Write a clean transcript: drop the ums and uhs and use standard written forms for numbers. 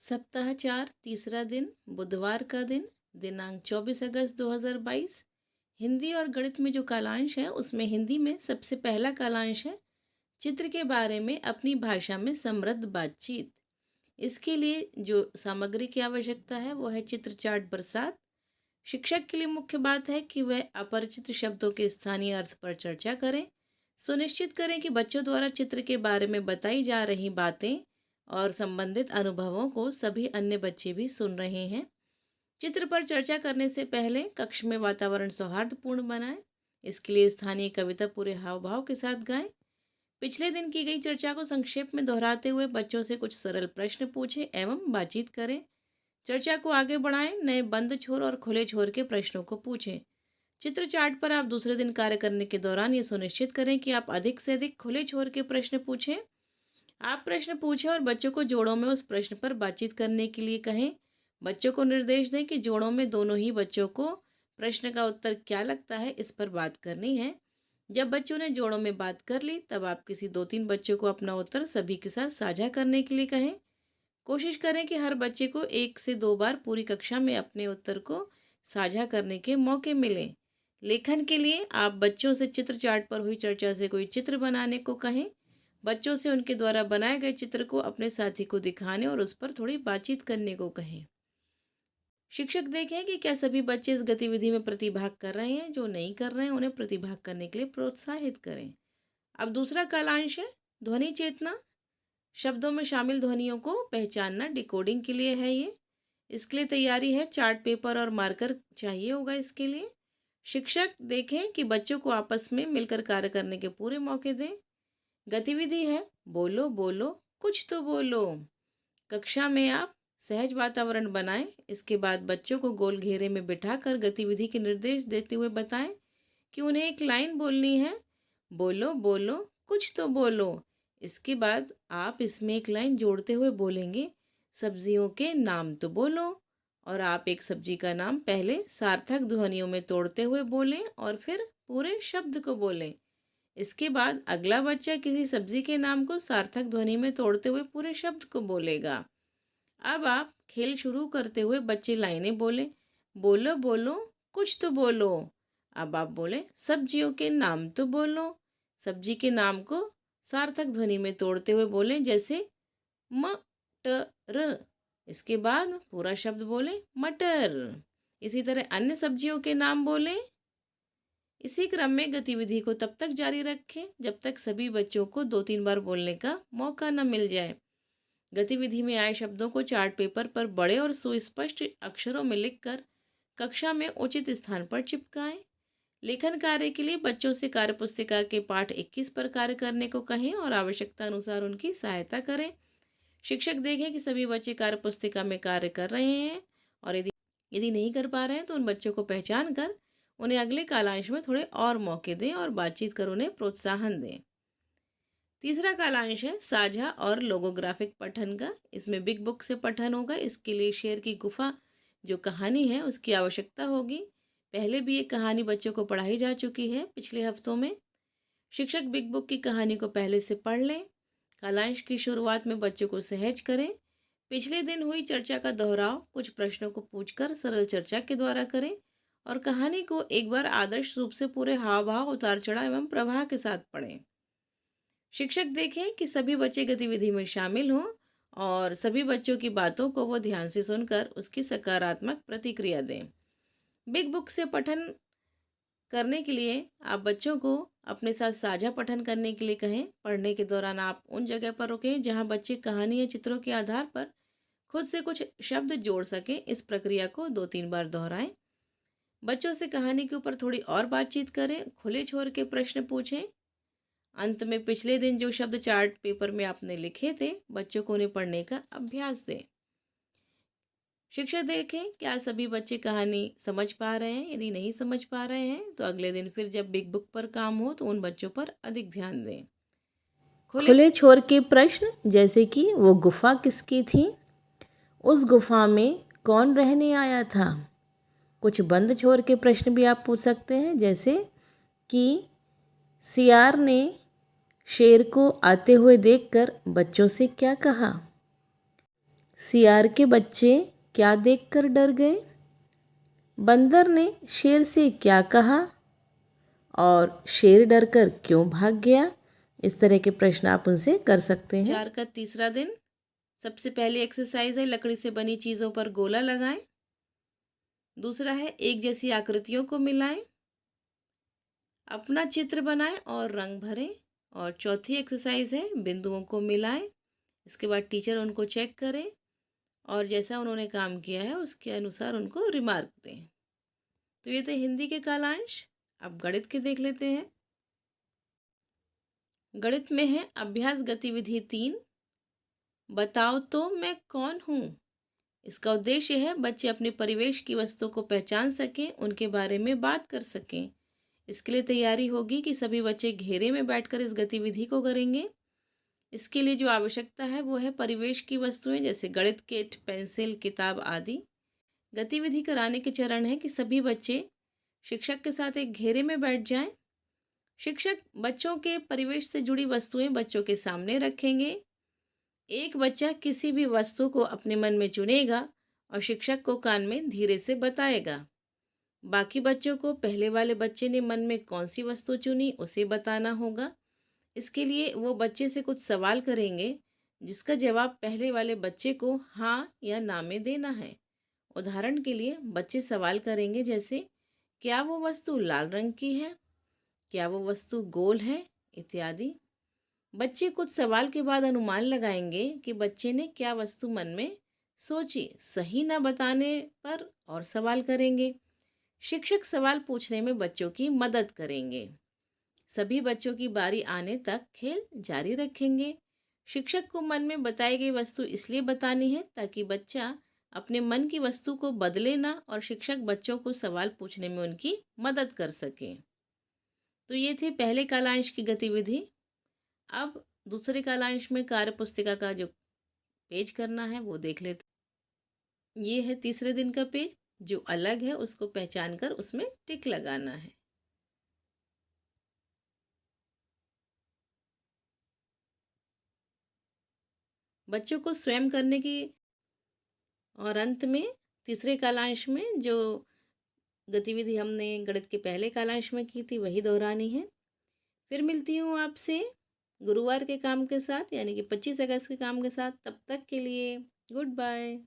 सप्ताह 4 तीसरा दिन बुधवार का दिन दिनांक 24 अगस्त 2022। हिंदी और गणित में जो कालांश है उसमें हिंदी में सबसे पहला कालांश है चित्र के बारे में अपनी भाषा में समृद्ध बातचीत। इसके लिए जो सामग्री की आवश्यकता है वो है चित्र चार्ट बरसात। शिक्षक के लिए मुख्य बात है कि वह अपरिचित शब्दों के स्थानीय अर्थ पर चर्चा करें। सुनिश्चित करें कि बच्चों द्वारा चित्र के बारे में बताई जा रही बातें और संबंधित अनुभवों को सभी अन्य बच्चे भी सुन रहे हैं। चित्र पर चर्चा करने से पहले कक्ष में वातावरण सौहार्दपूर्ण बनाएं। इसके लिए स्थानीय कविता पूरे हाव भाव के साथ गाएं। पिछले दिन की गई चर्चा को संक्षेप में दोहराते हुए बच्चों से कुछ सरल प्रश्न पूछें एवं बातचीत करें। चर्चा को आगे बढ़ाएं, नए बंद छोर और खुले छोर के प्रश्नों को पूछें। चित्र चार्ट पर आप दूसरे दिन कार्य करने के दौरान ये सुनिश्चित करें कि आप अधिक से अधिक खुले छोर के प्रश्न पूछें। आप प्रश्न पूछें और बच्चों को जोड़ों में उस प्रश्न पर बातचीत करने के लिए कहें। बच्चों को निर्देश दें कि जोड़ों में दोनों ही बच्चों को प्रश्न का उत्तर क्या लगता है इस पर बात करनी है। जब बच्चों ने जोड़ों में बात कर ली तब आप किसी 2-3 बच्चों को अपना उत्तर सभी के साथ साझा करने के लिए कहें। कोशिश करें कि हर बच्चे को 1 से 2 बार पूरी कक्षा में अपने उत्तर को साझा करने के मौके मिलें। लेखन के लिए आप बच्चों से चित्र चार्ट पर हुई चर्चा से कोई चित्र बनाने को कहें। बच्चों से उनके द्वारा बनाए गए चित्र को अपने साथी को दिखाने और उस पर थोड़ी बातचीत करने को कहें। शिक्षक देखें कि क्या सभी बच्चे इस गतिविधि में प्रतिभाग कर रहे हैं। जो नहीं कर रहे हैं उन्हें प्रतिभाग करने के लिए प्रोत्साहित करें। अब दूसरा कालांश है ध्वनि चेतना। शब्दों में शामिल ध्वनियों को पहचानना डिकोडिंग के लिए है ये। इसके लिए तैयारी है, चार्ट पेपर और मार्कर चाहिए होगा इसके लिए। शिक्षक देखें कि बच्चों को आपस में मिलकर कार्य करने के पूरे मौके दें। गतिविधि है बोलो बोलो कुछ तो बोलो। कक्षा में आप सहज वातावरण बनाएं। इसके बाद बच्चों को गोल घेरे में बिठाकर गतिविधि के निर्देश देते हुए बताएं कि उन्हें एक लाइन बोलनी है, बोलो बोलो कुछ तो बोलो। इसके बाद आप इसमें एक लाइन जोड़ते हुए बोलेंगे, सब्जियों के नाम तो बोलो। और आप एक सब्जी का नाम पहले सार्थक ध्वनियों में तोड़ते हुए बोलें और फिर पूरे शब्द को बोलें। इसके बाद अगला बच्चा किसी सब्जी के नाम को सार्थक ध्वनि में तोड़ते हुए पूरे शब्द को बोलेगा। अब आप खेल शुरू करते हुए बच्चे लाइनें बोले, बोलो बोलो कुछ तो बोलो। अब आप बोले सब्जियों के नाम तो बोलो। सब्जी के नाम को सार्थक ध्वनि में तोड़ते हुए बोलें, जैसे मटर। इसके बाद पूरा शब्द बोले मटर। इसी तरह अन्य सब्जियों के नाम बोलें। इसी क्रम में गतिविधि को तब तक जारी रखें जब तक सभी बच्चों को 2-3 बार बोलने का मौका न मिल जाए। गतिविधि में आए शब्दों को चार्ट पेपर पर बड़े और सुस्पष्ट अक्षरों में लिखकर कक्षा में उचित स्थान पर चिपकाएं। लेखन कार्य के लिए बच्चों से कार्यपुस्तिका के पाठ 21 पर कार्य करने को कहें और आवश्यकता अनुसार उनकी सहायता करें। शिक्षक देखें कि सभी बच्चे कार्यपुस्तिका में कार्य कर रहे हैं और यदि यदि नहीं कर पा रहे हैं तो उन बच्चों को पहचान कर उन्हें अगले कालांश में थोड़े और मौके दें और बातचीत कर उन्हें प्रोत्साहन दें। तीसरा कालांश है साझा और लोगोग्राफिक पठन का। इसमें बिग बुक से पठन होगा। इसके लिए शेर की गुफा जो कहानी है उसकी आवश्यकता होगी। पहले भी एक कहानी बच्चों को पढ़ाई जा चुकी है पिछले हफ्तों में। शिक्षक बिग बुक की कहानी को पहले से पढ़ लें। कालांश की शुरुआत में बच्चों को सहज करें। पिछले दिन हुई चर्चा का दोहराव कुछ प्रश्नों को पूछकर सरल चर्चा के द्वारा करें और कहानी को एक बार आदर्श रूप से पूरे हाव भाव उतार चढ़ाव एवं प्रवाह के साथ पढ़ें। शिक्षक देखें कि सभी बच्चे गतिविधि में शामिल हों और सभी बच्चों की बातों को वो ध्यान से सुनकर उसकी सकारात्मक प्रतिक्रिया दें। बिग बुक से पठन करने के लिए आप बच्चों को अपने साथ साझा पठन करने के लिए कहें। पढ़ने के दौरान आप उन जगह पर रुकें जहां बच्चे कहानी या चित्रों के आधार पर खुद से कुछ शब्द जोड़ सकें। इस प्रक्रिया को 2-3 बार दोहराएं। बच्चों से कहानी के ऊपर थोड़ी और बातचीत करें। खुले छोर के प्रश्न पूछें। अंत में पिछले दिन जो शब्द चार्ट पेपर में आपने लिखे थे बच्चों को उन्हें पढ़ने का अभ्यास दें। शिक्षक देखें क्या सभी बच्चे कहानी समझ पा रहे हैं। यदि नहीं समझ पा रहे हैं तो अगले दिन फिर जब बिग बुक पर काम हो तो उन बच्चों पर अधिक ध्यान दें। खुले छोर के प्रश्न जैसे कि वो गुफा किसकी थी, उस गुफा में कौन रहने आया था। कुछ बंद छोर के प्रश्न भी आप पूछ सकते हैं, जैसे कि सियार ने शेर को आते हुए देखकर बच्चों से क्या कहा। सियार के बच्चे क्या देखकर डर गए? बंदर ने शेर से क्या कहा? और शेर डरकर क्यों भाग गया? इस तरह के प्रश्न आप उनसे कर सकते हैं। 4 का तीसरा दिन। सबसे पहली एक्सरसाइज है लकड़ी से बनी चीज़ों पर गोला लगाएं। दूसरा है एक जैसी आकृतियों को मिलाएं, अपना चित्र बनाएं और रंग भरें। और चौथी एक्सरसाइज है बिंदुओं को मिलाएं। इसके बाद टीचर उनको चेक करें और जैसा उन्होंने काम किया है उसके अनुसार उनको रिमार्क दें। तो ये थे हिंदी के कालांश। अब गणित के देख लेते हैं। गणित में है अभ्यास गतिविधि 3, बताओ तो मैं कौन हूँ। इसका उद्देश्य है बच्चे अपने परिवेश की वस्तु को पहचान सकें, उनके बारे में बात कर सकें। इसके लिए तैयारी होगी कि सभी बच्चे घेरे में बैठकर इस गतिविधि को करेंगे। इसके लिए जो आवश्यकता है वो है परिवेश की वस्तुएं जैसे गणित किट, पेंसिल, किताब आदि। गतिविधि कराने के चरण है कि सभी बच्चे शिक्षक के साथ एक घेरे में बैठ जाएं। शिक्षक बच्चों के परिवेश से जुड़ी वस्तुएं बच्चों के सामने रखेंगे। एक बच्चा किसी भी वस्तु को अपने मन में चुनेगा और शिक्षक को कान में धीरे से बताएगा। बाकी बच्चों को पहले वाले बच्चे ने मन में कौन सी वस्तु चुनी उसे बताना होगा। इसके लिए वो बच्चे से कुछ सवाल करेंगे जिसका जवाब पहले वाले बच्चे को हाँ या ना में देना है। उदाहरण के लिए बच्चे सवाल करेंगे जैसे क्या वो वस्तु लाल रंग की है, क्या वो वस्तु गोल है, इत्यादि। बच्चे कुछ सवाल के बाद अनुमान लगाएंगे कि बच्चे ने क्या वस्तु मन में सोची। सही न बताने पर और सवाल करेंगे। शिक्षक सवाल पूछने में बच्चों की मदद करेंगे। सभी बच्चों की बारी आने तक खेल जारी रखेंगे। शिक्षक को मन में बताई गई वस्तु इसलिए बतानी है ताकि बच्चा अपने मन की वस्तु को बदले ना और शिक्षक बच्चों को सवाल पूछने में उनकी मदद कर सके। तो ये थी पहले कालांश की गतिविधि। अब दूसरे कालांश में कार्य पुस्तिका का जो पेज करना है वो देख लेते। ये है तीसरे दिन का पेज। जो अलग है उसको पहचान कर उसमें टिक लगाना है। बच्चों को स्वयं करने की और अंत में तीसरे कालांश में जो गतिविधि हमने गणित के पहले कालांश में की थी वही दोहरानी है। फिर मिलती हूँ आपसे गुरुवार के काम के साथ यानी कि 25 अगस्त के काम के साथ। तब तक के लिए गुड बाय।